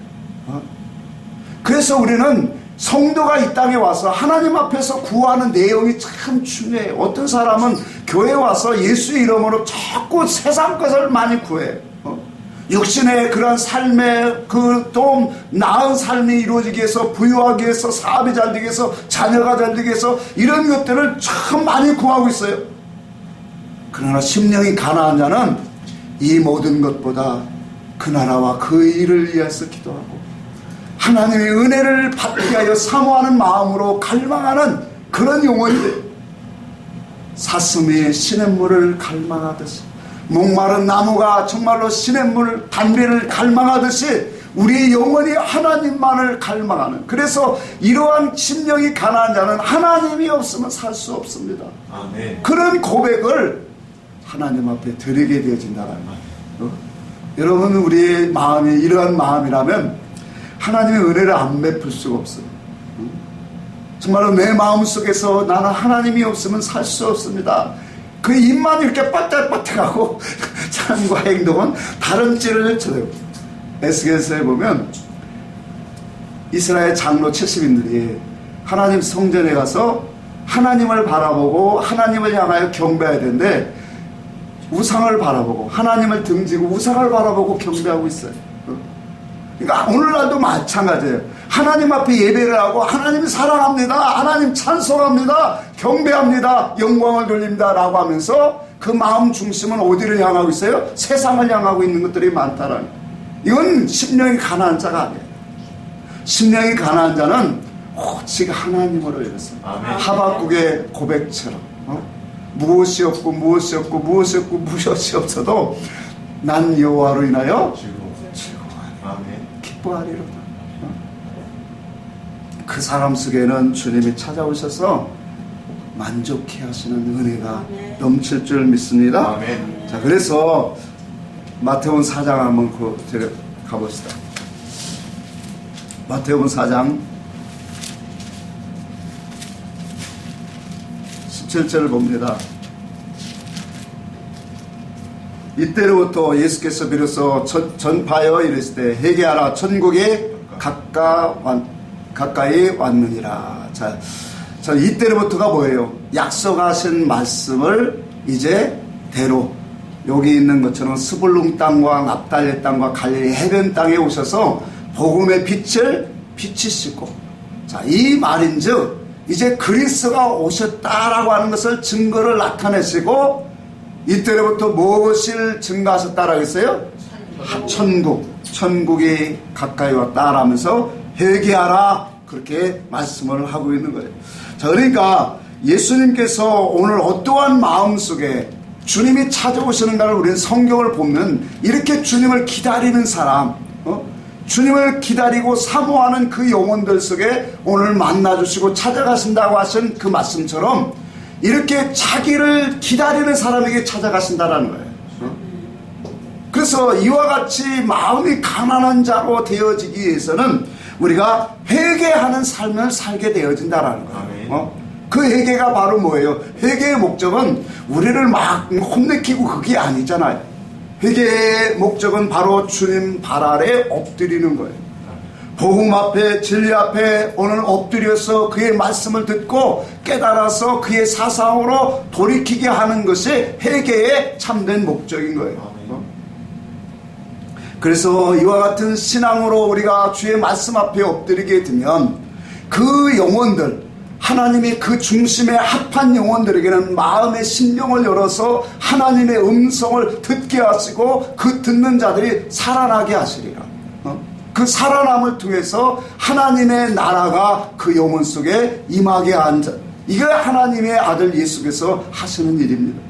그래서 우리는 성도가 이 땅에 와서 하나님 앞에서 구하는 내용이 참 중요해요. 어떤 사람은 교회에 와서 예수 이름으로 자꾸 세상 것을 많이 구해요. 육신의 그런 삶의 그 좀 나은 삶이 이루어지기 위해서, 부유하기 위해서, 사업이 잘 되기 위해서, 자녀가 잘 되기 위해서 이런 것들을 참 많이 구하고 있어요. 그러나 심령이 가난한 자는 이 모든 것보다 그 나라와 그 일을 위해서 기도하고 하나님의 은혜를 받기 위하여 사모하는 마음으로 갈망하는 그런 영혼들, 사슴이 시냇물을 갈망하듯이, 목마른 나무가 정말로 시냇물 담배를 갈망하듯이 우리의 영혼이 하나님만을 갈망하는, 그래서 이러한 심령이 가난한 자는 하나님이 없으면 살 수 없습니다. 아멘. 그런 고백을 하나님 앞에 드리게 되어진다는 거예요. 여러분, 우리의 마음이 이러한 마음이라면 하나님의 은혜를 안 베풀 수가 없어요. 정말로 내 마음속에서 나는 하나님이 없으면 살 수 없습니다. 그 입만 이렇게 빠딱빠딱하고 삶과 행동은 다른 찌를 쳐요. 에스겔서에 보면 이스라엘 장로 70인들이 하나님 성전에 가서 하나님을 바라보고 하나님을 향하여 경배해야 되는데 우상을 바라보고 하나님을 등지고 우상을 바라보고 경배하고 있어요. 그러니까 오늘날도 마찬가지예요. 하나님 앞에 예배를 하고 하나님 사랑합니다, 하나님 찬송합니다, 경배합니다, 영광을 돌립니다 라고 하면서 그 마음 중심은 어디를 향하고 있어요? 세상을 향하고 있는 것들이 많다라는 거예요. 이건 심령이 가난한 자가 아니에요. 심령이 가난한 자는 오직 하나님으로 이뤘어요. 하박국의 고백처럼 무엇이 없고 무엇이 없고 무엇이 없고 무엇이 없어도 난 여호와로 인하여 기뻐하리로다. 그 사람 속에는 주님이 찾아오셔서 만족해 하시는 은혜가 넘칠 줄 믿습니다. 아멘. 자, 그래서 마태복음 4장 한번 가봅시다. 마태복음 4장 17절을 봅니다. 이때로부터 예수께서 비로소 전파하여 이르실 때 회개하라, 천국이 가까이 왔느니라. 자, 이때로부터가 뭐예요? 약속하신 말씀을 이제 대로 여기 있는 것처럼 스불룬 땅과 납달리 땅과 갈릴리 해변 땅에 오셔서 복음의 빛을 비치시고, 자, 이 말인즉 이제 그리스도가 오셨다라고 하는 것을 증거를 나타내시고, 이때로부터 무엇을 증거하셨다라고 했어요? 천국이 가까이 왔다라면서 회개하라, 그렇게 말씀을 하고 있는 거예요. 자, 그러니까 예수님께서 오늘 어떠한 마음속에 주님이 찾아오시는가를 우리는 성경을 보면 이렇게 주님을 기다리는 사람, 주님을 기다리고 사모하는 그 영혼들 속에 오늘 만나주시고 찾아가신다고 하신 그 말씀처럼 이렇게 자기를 기다리는 사람에게 찾아가신다라는 거예요. 그래서 이와 같이 마음이 가난한 자로 되어지기 위해서는 우리가 회개하는 삶을 살게 되어진다라는 거예요. 그 회개가 바로 뭐예요? 회개의 목적은 우리를 막 혼내키고 그게 아니잖아요. 회개의 목적은 바로 주님 발 아래 엎드리는 거예요. 복음 앞에, 진리 앞에 오늘 엎드려서 그의 말씀을 듣고 깨달아서 그의 사상으로 돌이키게 하는 것이 회개의 참된 목적인 거예요. 그래서 이와 같은 신앙으로 우리가 주의 말씀 앞에 엎드리게 되면 그 영혼들, 하나님이 그 중심에 합한 영혼들에게는 마음의 심령을 열어서 하나님의 음성을 듣게 하시고 그 듣는 자들이 살아나게 하시리라. 그 살아남을 통해서 하나님의 나라가 그 영혼 속에 임하게 앉아, 이게 하나님의 아들 예수께서 하시는 일입니다.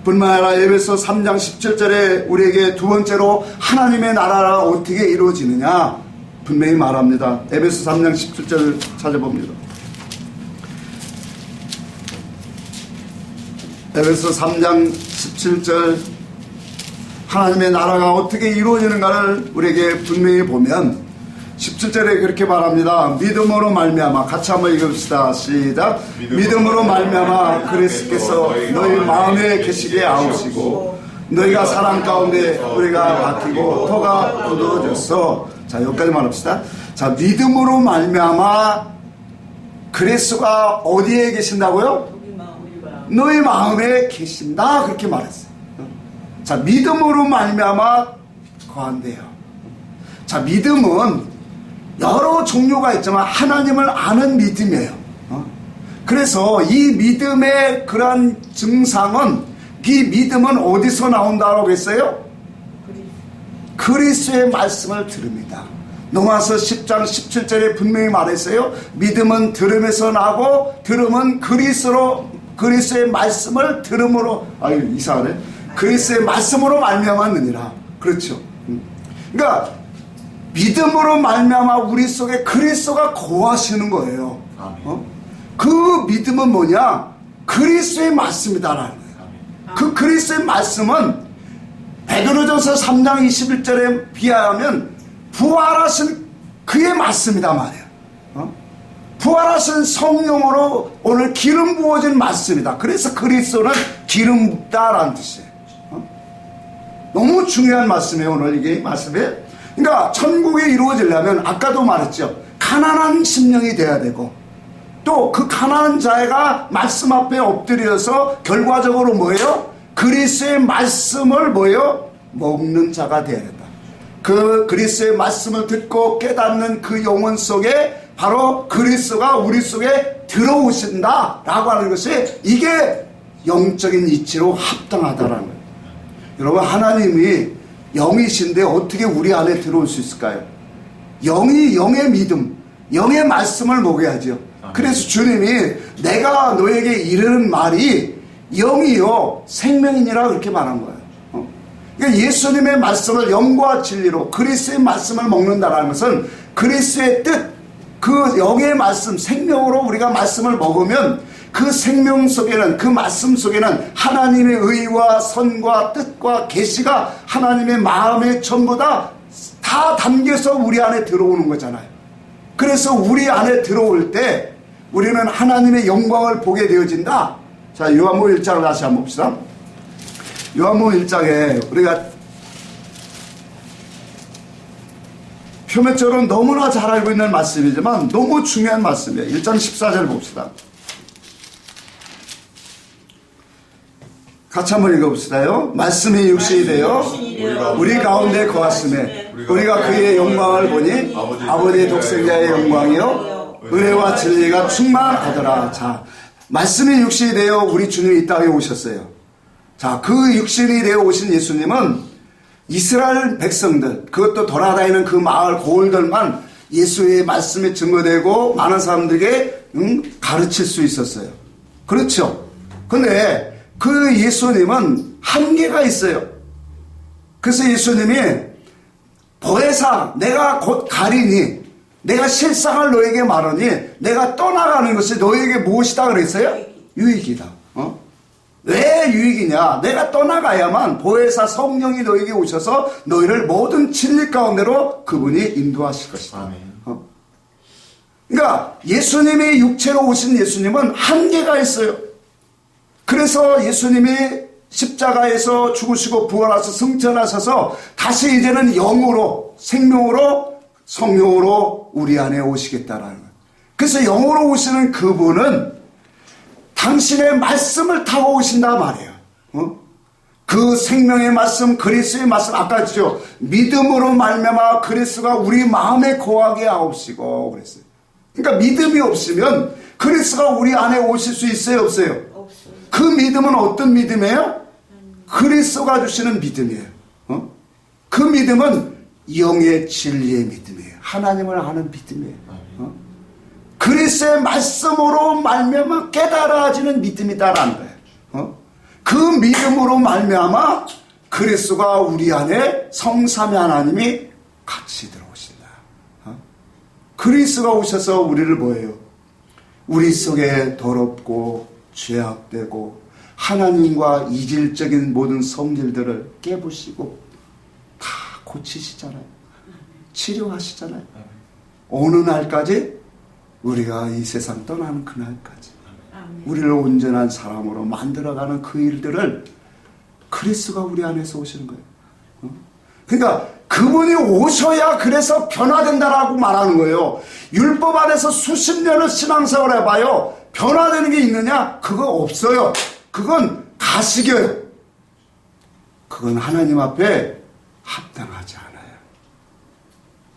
뿐만 아니라 에베소 3장 17절에 우리에게 두 번째로 하나님의 나라가 어떻게 이루어지느냐 분명히 말합니다. 에베소 3장 17절을 찾아봅니다. 에베소 3장 17절 하나님의 나라가 어떻게 이루어지는가를 우리에게 분명히 보면 17절에 그렇게 말합니다. 믿음으로 말미암아, 같이 한번 읽읍시다. 시작. 믿음으로 말미암아 그리스도께서 너희 마음에 계시게 하시고 너희가 사랑 가운데 우리가 바뀌고 터가 굳어졌어. 자, 여기까지만 합시다. 자, 믿음으로 말미암아 그리스도가 어디에 계신다고요? 너희 마음에 계신다, 그렇게 말했어요. 자, 믿음으로 말미암아 거한대요. 자, 믿음은 여러 종류가 있지만 하나님을 아는 믿음이에요. 그래서 이 믿음의 그런 증상은, 이 믿음은 어디서 나온다고 했어요? 그리스도의 말씀을 들읍니다. 로마서 10장 17절에 분명히 말했어요. 믿음은 들음에서 나고 들음은 그리스도의 말씀을 들음으로, 아유 이상하네, 그리스도의 말씀으로 말미암았느니라. 그렇죠. 그러니까 믿음으로 말미암아 우리 속에 그리스도가 거하시는 거예요. 그 믿음은 뭐냐? 그리스도의 말씀이다라는 거예요. 그 그리스도의 말씀은 베드로전서 3장 21절에 비하하면 부활하신 그의 말씀이다 말이에요. 부활하신 성령으로 오늘 기름 부어진 말씀이다. 그래서 그리스도는 기름 붓다라는 뜻이에요. 너무 중요한 말씀이에요. 오늘 이게 말씀이. 그러니까 천국이 이루어지려면 아까도 말했죠. 가난한 심령이 돼야 되고 또 그 가난한 자가 말씀 앞에 엎드려서 결과적으로 뭐예요? 그리스도의 말씀을 뭐예요? 먹는 자가 되어야 된다. 그 그리스도의 말씀을 듣고 깨닫는 그 영혼 속에 바로 그리스도가 우리 속에 들어오신다라고 하는 것이 이게 영적인 이치로 합당하다라는 거예요. 여러분, 하나님이 영이신데 어떻게 우리 안에 들어올 수 있을까요? 영이 영의 믿음, 영의 말씀을 먹여야죠. 그래서 주님이 내가 너에게 이르는 말이 영이요 생명이니라 그렇게 말한 거예요. 그러니까 예수님의 말씀을 영과 진리로 그리스도의 말씀을 먹는다는 것은 그리스도의 뜻, 그 영의 말씀, 생명으로 우리가 말씀을 먹으면 그 생명 속에는, 그 말씀 속에는 하나님의 의와 선과 뜻과 계시가 하나님의 마음에 전부 다 담겨서 우리 안에 들어오는 거잖아요. 그래서 우리 안에 들어올 때 우리는 하나님의 영광을 보게 되어진다. 자, 요한복음 1장을 다시 한번 봅시다. 요한복음 1장에 우리가 표면적으로 너무나 잘 알고 있는 말씀이지만 너무 중요한 말씀이에요. 1장 14절 봅시다. 같이 한번 읽어봅시다요. 말씀이 육신이 되어 우리 가운데 거하심에 우리가 그의 영광을 보니 아버지의 독생자의 영광이요 은혜와 진리가 충만하더라. 자, 말씀이 육신이 되어 우리 주님이 이 땅에 오셨어요. 자, 그 육신이 되어 오신 예수님은 이스라엘 백성들, 그것도 돌아다니는 그 마을 고을들만 예수의 말씀에 증거되고 많은 사람들에게 가르칠 수 있었어요. 그렇죠. 근데 그 예수님은 한계가 있어요. 그래서 예수님이 보혜사 내가 곧 가리니 내가 실상을 너에게 말하니 내가 떠나가는 것이 너에게 무엇이다 그랬어요? 유익이다. 왜 유익이냐? 내가 떠나가야만 보혜사 성령이 너에게 오셔서 너희를 모든 진리 가운데로 그분이 인도하실 것이다. 그러니까 예수님이 육체로 오신 예수님은 한계가 있어요. 그래서 예수님이 십자가에서 죽으시고 부활하셔서 승천하셔서 다시 이제는 영으로, 생명으로, 성령으로 우리 안에 오시겠다라는 거예요. 그래서 영으로 오시는 그분은 당신의 말씀을 타고 오신다 말이에요. 그 생명의 말씀, 그리스도의 말씀, 아까 했죠. 믿음으로 말미암아 그리스도가 우리 마음에 거하게 하옵시고 그랬어요. 그러니까 믿음이 없으면 그리스도가 우리 안에 오실 수 있어요, 없어요? 없어요. 그 믿음은 어떤 믿음이에요? 그리스도가 주시는 믿음이에요. 그 믿음은 영의 진리의 믿음이에요. 하나님을 아는 믿음이에요. 그리스도의 말씀으로 말미암아 깨달아지는 믿음이다라는 거예요. 그 믿음으로 말미암아 그리스도가 우리 안에 성삼위 하나님이 같이 들어오신다. 그리스도가 오셔서 우리를 뭐예요? 우리 속에 더럽고 죄악되고 하나님과 이질적인 모든 성질들을 깨부시고 다 고치시잖아요. 치료하시잖아요. 어느 날까지? 우리가 이 세상 떠나는 그날까지 우리를 온전한 사람으로 만들어가는 그 일들을 그리스도가 우리 안에서 오시는 거예요. 그러니까 그분이 오셔야 그래서 변화된다라고 말하는 거예요. 율법 안에서 수십 년을 신앙생활을 해봐요. 변화되는 게 있느냐? 그거 없어요. 그건 가식이에요. 그건 하나님 앞에 합당하지 않아요.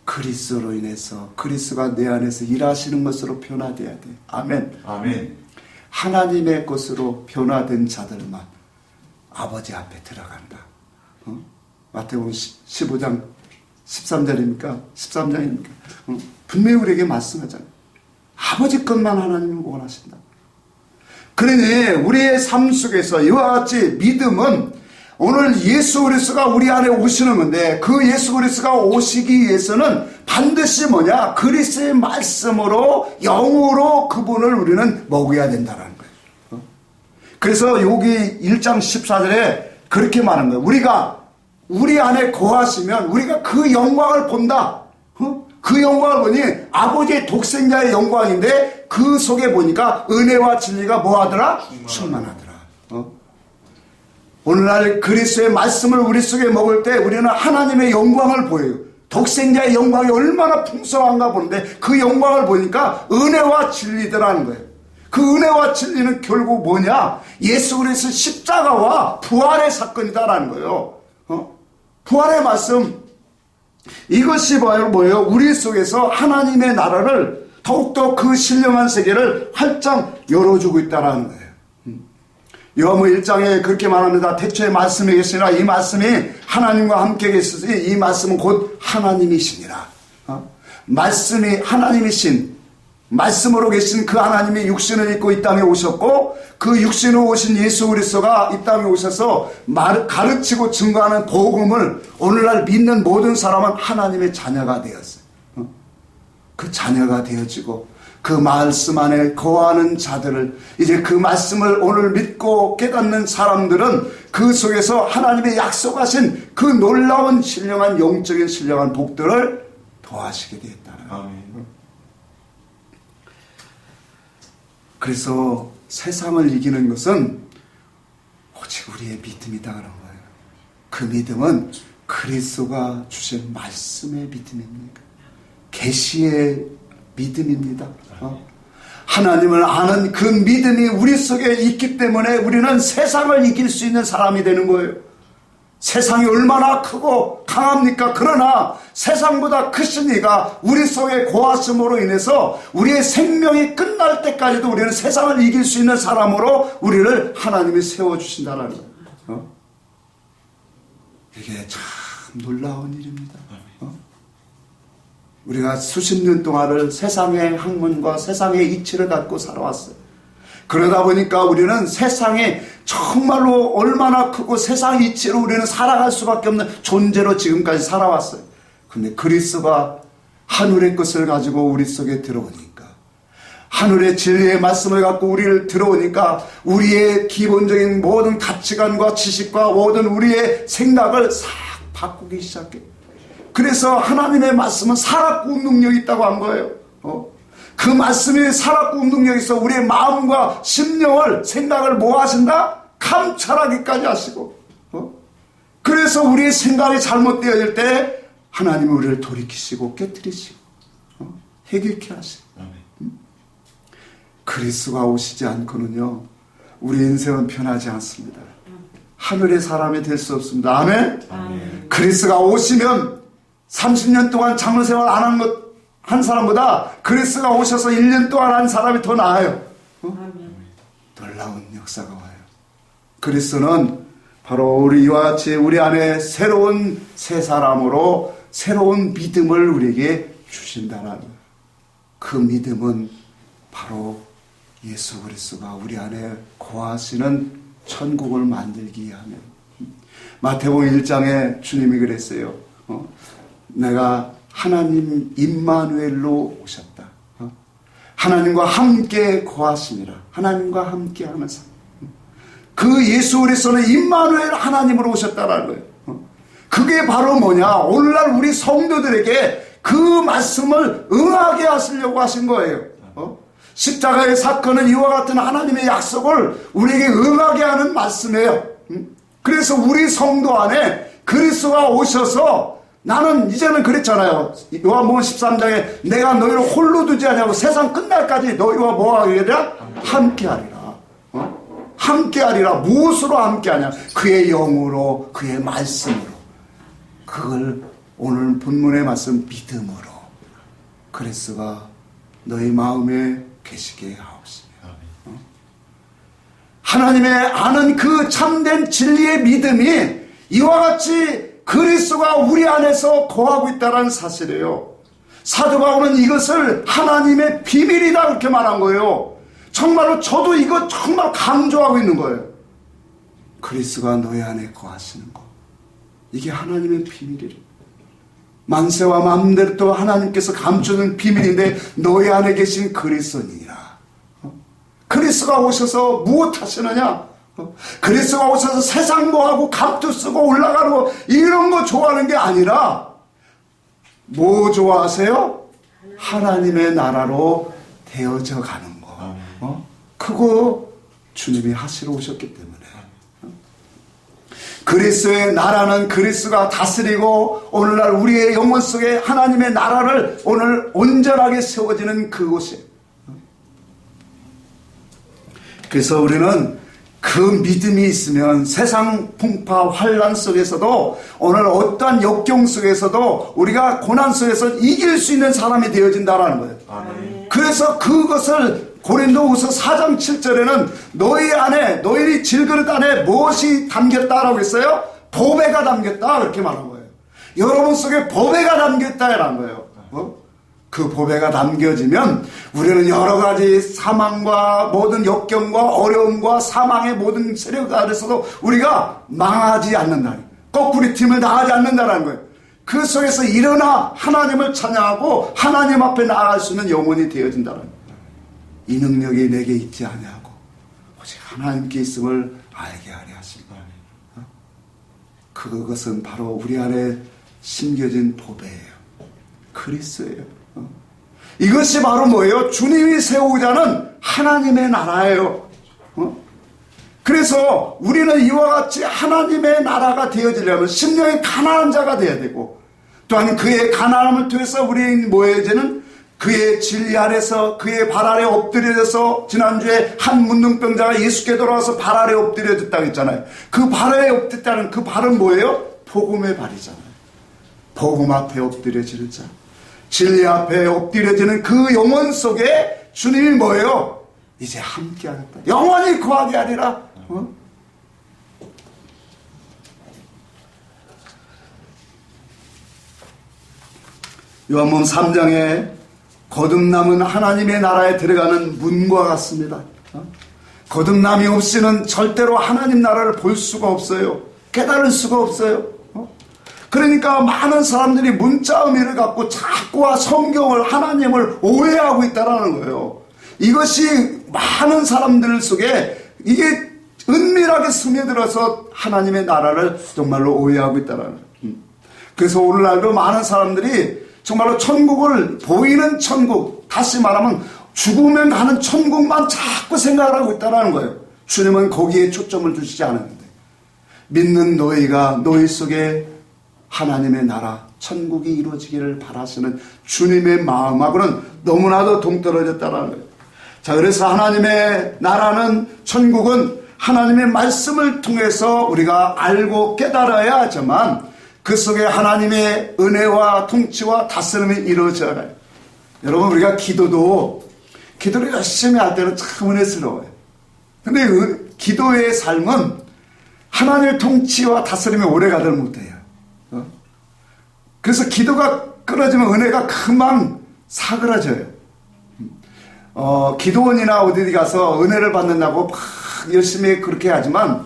그리스도로 인해서 그리스도가 내 안에서 일하시는 것으로 변화돼야 돼. 아멘. 아멘. 하나님의 것으로 변화된 자들만 아버지 앞에 들어간다. 마태복음 15장 13절입니까? 13장입니까? 분명히 우리에게 말씀하잖아요. 아버지 것만 하나님은 원하신다. 그러니 우리의 삶 속에서 이와 같이 믿음은 오늘 예수 그리스도가 우리 안에 오시는 건데 그 예수 그리스도가 오시기 위해서는 반드시 뭐냐? 그리스도의 말씀으로 영으로 그분을 우리는 먹어야 된다는 거예요. 그래서 여기 1장 14절에 그렇게 말한 거예요. 우리가 우리 안에 거하시면 우리가 그 영광을 본다. 그 영광을 보니 아버지의 독생자의 영광인데 그 속에 보니까 은혜와 진리가 뭐하더라? 충만하더라. 오늘날 그리스도의 말씀을 우리 속에 먹을 때 우리는 하나님의 영광을 보여요. 독생자의 영광이 얼마나 풍성한가 보는데 그 영광을 보니까 은혜와 진리더라는 거예요. 그 은혜와 진리는 결국 뭐냐? 예수 그리스도의 십자가와 부활의 사건이다라는 거예요. 부활의 말씀. 이것이 바로 뭐예요? 우리 속에서 하나님의 나라를 더욱더 그 신령한 세계를 활짝 열어주고 있다는 거예요. 요한복음 1장에 그렇게 말합니다. 태초에 말씀이 계시니라. 이 말씀이 하나님과 함께 계시니 이 말씀은 곧 하나님이시니라. 말씀이 하나님이신, 말씀으로 계신 그 하나님이 육신을 입고 이 땅에 오셨고 그 육신으로 오신 예수 그리스도가 이 땅에 오셔서 가르치고 증거하는 복음을 오늘날 믿는 모든 사람은 하나님의 자녀가 되었어요. 그 자녀가 되어지고 그 말씀 안에 거하는 자들을, 이제 그 말씀을 오늘 믿고 깨닫는 사람들은 그 속에서 하나님의 약속하신 그 놀라운 신령한 영적인 신령한 복들을 더하시게 되었다는 거예요. 그래서 세상을 이기는 것은 오직 우리의 믿음이다 그런 거예요. 그 믿음은 그리스도가 주신 말씀의 믿음입니다. 계시의 믿음입니다. 하나님을 아는 그 믿음이 우리 속에 있기 때문에 우리는 세상을 이길 수 있는 사람이 되는 거예요. 세상이 얼마나 크고 강합니까? 그러나 세상보다 크신 이가 우리 속에 거하심으로 인해서 우리의 생명이 끝날 때까지도 우리는 세상을 이길 수 있는 사람으로 우리를 하나님이 세워주신다는 거예요. 이게 참 놀라운 일입니다. 우리가 수십 년 동안을 세상의 학문과 세상의 이치를 갖고 살아왔어요. 그러다 보니까 우리는 세상에 정말로 얼마나 크고 세상 이치로 우리는 살아갈 수밖에 없는 존재로 지금까지 살아왔어요. 근데 그리스도가 하늘의 것을 가지고 우리 속에 들어오니까, 하늘의 진리의 말씀을 갖고 우리를 들어오니까 우리의 기본적인 모든 가치관과 지식과 모든 우리의 생각을 싹 바꾸기 시작해요. 그래서 하나님의 말씀은 살았고 능력이 있다고 한 거예요. 그 말씀이 살았고 능력이 있어 우리의 마음과 심령을, 생각을 뭐 하신다? 감찰하기까지 하시고, 그래서 우리의 생각이 잘못되어질 때 하나님은 우리를 돌이키시고 깨뜨리시고 해결케 하시고. 그리스도가 오시지 않고는요 우리 인생은 편하지 않습니다. 하늘의 사람이 될 수 없습니다. 아멘? 그리스도가 오시면 30년 동안 장로생활 안 한 사람보다 그리스도가 오셔서 1년 동안 한 사람이 더 나아요. 놀라운 역사가 와요. 그리스도는 바로 우리와 같이 우리 안에 새로운 새 사람으로 새로운 믿음을 우리에게 주신다는, 그 믿음은 바로 예수 그리스도가 우리 안에 거하시는 천국을 만들기 위하면. 마태복음 1장에 주님이 그랬어요. 내가 하나님 임마누엘로 오셨다. 하나님과 함께 거하시니라. 하나님과 함께 하는 사람. 그 예수 그리스도는 임마누엘 하나님으로 오셨다라는 거예요. 그게 바로 뭐냐? 오늘날 우리 성도들에게 그 말씀을 응하게 하시려고 하신 거예요. 십자가의 사건은 이와 같은 하나님의 약속을 우리에게 응하게 하는 말씀이에요. 그래서 우리 성도 안에 그리스도가 오셔서, 나는 이제는 그랬잖아요. 요한복음 13장에 내가 너희를 홀로 두지 않냐고, 세상 끝날까지 너희와 뭐하리라? 함께하리라. 함께하리라. 무엇으로 함께하냐? 그의 영으로, 그의 말씀으로. 그걸 오늘 본문의 말씀 믿음으로 그리스도가 너희 마음에 계시게 하옵시며. 하나님의 아는 그 참된 진리의 믿음이 이와 같이 그리스도가 우리 안에서 거하고 있다는 사실이에요. 사도 바울은 이것을 하나님의 비밀이다 그렇게 말한 거예요. 정말로 저도 이거 정말 강조하고 있는 거예요. 그리스도가 너희 안에 거하시는 것, 이게 하나님의 비밀이래. 만세와 만대를 또 하나님께서 감추는 비밀인데 너희 안에 계신 그리스도니라. 그리스도가 오셔서 무엇 하시느냐? 그리스도가 오셔서 세상 뭐하고 값도 쓰고 올라가는 거 이런 거 좋아하는 게 아니라 뭐 좋아하세요? 하나님의 나라로 되어져 가는 거. 그거 주님이 하시러 오셨기 때문에. 그리스도의 나라는 그리스도가 다스리고 오늘날 우리의 영혼 속에 하나님의 나라를 오늘 온전하게 세워지는 그곳이에요. 그래서 우리는 그 믿음이 있으면 세상 풍파 환란 속에서도 오늘 어떠한 역경 속에서도 우리가 고난 속에서 이길 수 있는 사람이 되어진다라는 거예요. 아멘. 그래서 그것을 고린도후서 4장 7절에는 너희 안에 너희 질그릇 안에 무엇이 담겼다라고 했어요? 보배가 담겼다 그렇게 말한 거예요. 여러분 속에 보배가 담겼다라는 거예요. 그 보배가 담겨지면 우리는 여러 가지 사망과 모든 역경과 어려움과 사망의 모든 세력 아래서도 우리가 망하지 않는다. 거꾸리 팀을 당하지 않는다는 거예요. 그 속에서 일어나 하나님을 찬양하고 하나님 앞에 나아갈 수 있는 영혼이 되어진다는 거예요. 이 능력이 내게 있지 아니하고 오직 하나님께 있음을 알게 하려 하십니다. 그것은 바로 우리 안에 심겨진 보배예요. 그리스도예요. 이것이 바로 뭐예요? 주님이 세우자는 하나님의 나라예요. 그래서 우리는 이와 같이 하나님의 나라가 되어지려면 심령이 가난한 자가 되어야 되고 또한 그의 가난함을 통해서 우리는 뭐해지는 그의 진리 아래서 그의 발 아래 엎드려져서 지난주에 한 문둥병자가 예수께 돌아와서 발 아래 엎드려졌다고 했잖아요. 그 발 아래 엎드렸다는 그 발은 뭐예요? 복음의 발이잖아요. 복음 앞에 엎드려지는 자. 진리 앞에 엎드려지는 그 영혼 속에 주님이 뭐예요? 이제 함께 하겠다. 영원히 거하게 하리라. 요한복음 3장에 거듭남은 하나님의 나라에 들어가는 문과 같습니다. 거듭남이 없이는 절대로 하나님 나라를 볼 수가 없어요. 깨달을 수가 없어요. 그러니까 많은 사람들이 문자 의미를 갖고 자꾸와 성경을 하나님을 오해하고 있다는 거예요. 이것이 많은 사람들 속에 이게 은밀하게 스며들어서 하나님의 나라를 정말로 오해하고 있다는 거예요. 그래서 오늘날도 많은 사람들이 정말로 천국을 보이는 천국, 다시 말하면 죽으면 가는 천국만 자꾸 생각을 하고 있다는 거예요. 주님은 거기에 초점을 두시지 않았는데 믿는 너희가 너희 속에 하나님의 나라 천국이 이루어지기를 바라시는 주님의 마음하고는 너무나도 동떨어졌다는 거예요. 자, 그래서 하나님의 나라는 천국은 하나님의 말씀을 통해서 우리가 알고 깨달아야 하지만 그 속에 하나님의 은혜와 통치와 다스림이 이루어져야 해요. 여러분 우리가 기도를 열심히 할 때는 참 은혜스러워요. 근데 기도의 삶은 하나님의 통치와 다스림이 오래가들 못해요. 그래서 기도가 끊어지면 은혜가 금방 사그라져요. 기도원이나 어디 가서 은혜를 받는다고 막 열심히 그렇게 하지만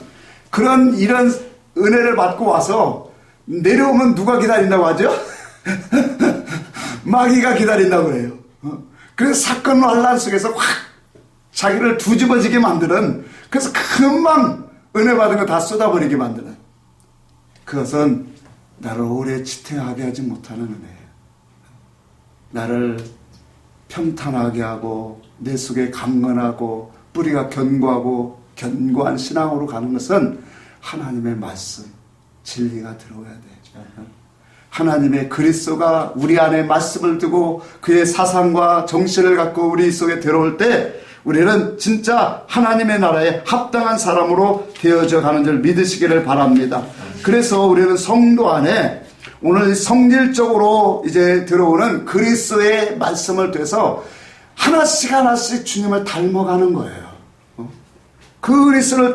이런 은혜를 받고 와서 내려오면 누가 기다린다고 하죠? 마귀가 기다린다고 그래요. 그래서 사건 환란 속에서 확 자기를 뒤집어지게 만드는, 그래서 금방 은혜 받은 거 다 쏟아버리게 만드는, 그것은 나를 오래 지탱하게 하지 못하는 은혜예요. 나를 평탄하게 하고 내 속에 강건하고 뿌리가 견고한 신앙으로 가는 것은 하나님의 말씀, 진리가 들어와야 돼요. 하나님의 그리스도가 우리 안에 말씀을 두고 그의 사상과 정신을 갖고 우리 속에 들어올 때 우리는 진짜 하나님의 나라에 합당한 사람으로 되어져 가는 줄 믿으시기를 바랍니다. 그래서 우리는 성도 안에 오늘 성질적으로 이제 들어오는 그리스도의 말씀을 통해서 하나씩 주님을 닮아가는 거예요. 그 그리스도를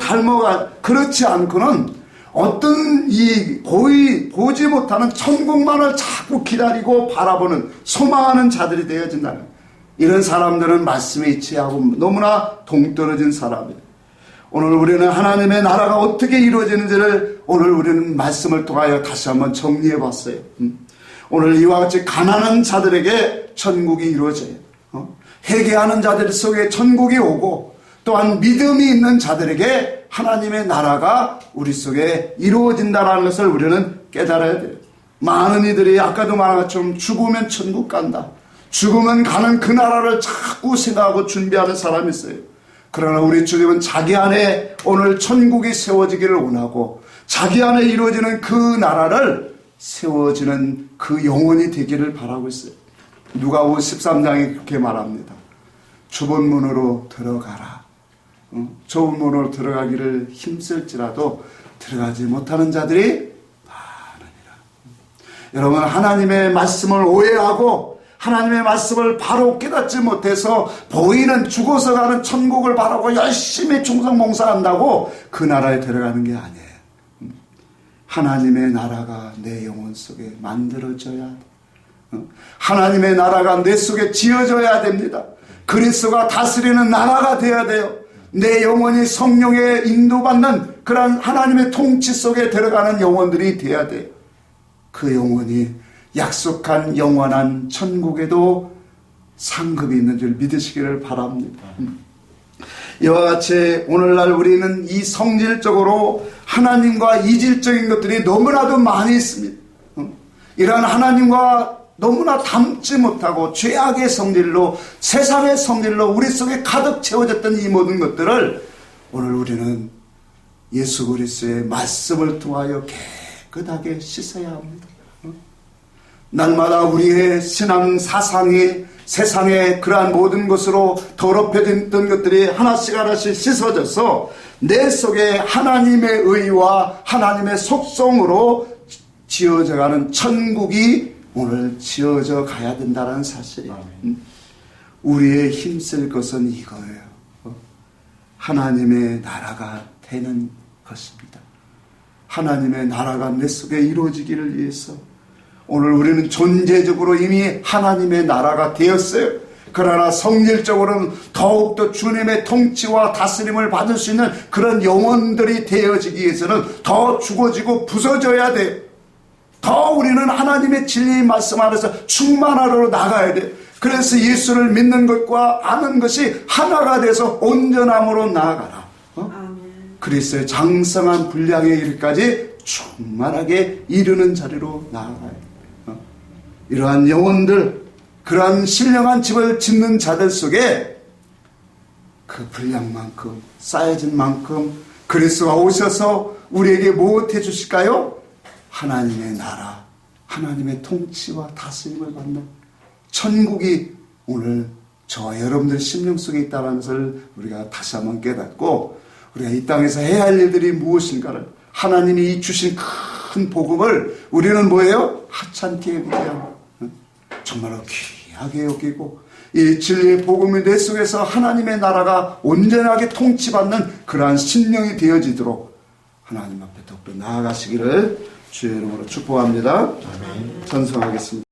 그렇지 않고는 어떤 거의 보지 못하는 천국만을 자꾸 기다리고 바라보는 소망하는 자들이 되어진다는, 이런 사람들은 말씀에 있지하고 너무나 동떨어진 사람이에요. 오늘 우리는 하나님의 나라가 어떻게 이루어지는지를 오늘 우리는 말씀을 통하여 다시 한번 정리해 봤어요. 오늘 이와 같이 가난한 자들에게 천국이 이루어져요. 회개하는 자들 속에 천국이 오고, 또한 믿음이 있는 자들에게 하나님의 나라가 우리 속에 이루어진다는 것을 우리는 깨달아야 돼요. 많은 이들이 아까도 말한 것처럼 죽으면 천국 간다, 죽으면 가는 그 나라를 자꾸 생각하고 준비하는 사람이 있어요. 그러나 우리 주님은 자기 안에 오늘 천국이 세워지기를 원하고 자기 안에 이루어지는 그 나라를 세워지는 그 영혼이 되기를 바라고 있어요. 누가복음 13장에 그렇게 말합니다. 좁은 문으로 들어가라. 좋은 문으로 들어가기를 힘쓸지라도 들어가지 못하는 자들이 많으니라. 여러분, 하나님의 말씀을 오해하고 하나님의 말씀을 바로 깨닫지 못해서 보이는 죽어서 가는 천국을 바라고 열심히 충성봉사한다고 그 나라에 들어가는 게 아니에요. 하나님의 나라가 내 영혼 속에 만들어져야 돼. 하나님의 나라가 내 속에 지어져야 됩니다. 그리스도가 다스리는 나라가 되어야 돼요. 내 영혼이 성령에 인도받는 그런 하나님의 통치 속에 들어가는 영혼들이 되어야 돼요. 그 영혼이 약속한 영원한 천국에도 상급이 있는 줄 믿으시기를 바랍니다. 이와 같이 오늘날 우리는 이 성질적으로 하나님과 이질적인 것들이 너무나도 많이 있습니다. 이러한 하나님과 너무나 닮지 못하고 죄악의 성질로, 세상의 성질로 우리 속에 가득 채워졌던 이 모든 것들을 오늘 우리는 예수 그리스도의 말씀을 통하여 깨끗하게 씻어야 합니다. 날마다 우리의 신앙 사상이 세상의 그러한 모든 것으로 더럽혀졌던 것들이 하나씩 하나씩 씻어져서 내 속에 하나님의 의와 하나님의 속성으로 지어져가는 천국이 오늘 지어져 가야 된다는 사실이에요. 우리의 힘쓸 것은 이거예요. 하나님의 나라가 되는 것입니다. 하나님의 나라가 내 속에 이루어지기를 위해서 오늘 우리는 존재적으로 이미 하나님의 나라가 되었어요. 그러나 성질적으로는 더욱더 주님의 통치와 다스림을 받을 수 있는 그런 영혼들이 되어지기 위해서는 더 죽어지고 부서져야 돼요. 더 우리는 하나님의 진리의 말씀 안에서 충만하러 나가야 돼요. 그래서 예수를 믿는 것과 아는 것이 하나가 돼서 온전함으로 나아가라. 그리스도의 장성한 분량에 이르기까지 충만하게 이르는 자리로 나아가야 돼요. 이러한 영혼들, 그러한 신령한 집을 짓는 자들 속에 그 분량만큼 쌓여진 만큼 그리스도가 오셔서 우리에게 무엇 해주실까요? 하나님의 나라, 하나님의 통치와 다스림을 받는 천국이 오늘 저와 여러분들 심령 속에 있다는 것을 우리가 다시 한번 깨닫고 우리가 이 땅에서 해야 할 일들이 무엇인가를 하나님이 주신 큰 복음을 우리는 뭐예요? 하찮게 여기지 않고 정말로 귀하게 여기고 이 진리의 복음이 내 속에서 하나님의 나라가 온전하게 통치받는 그러한 심령이 되어지도록 하나님 앞에 더욱더 나아가시기를 주의 이름으로 축복합니다. 아멘. 전송하겠습니다.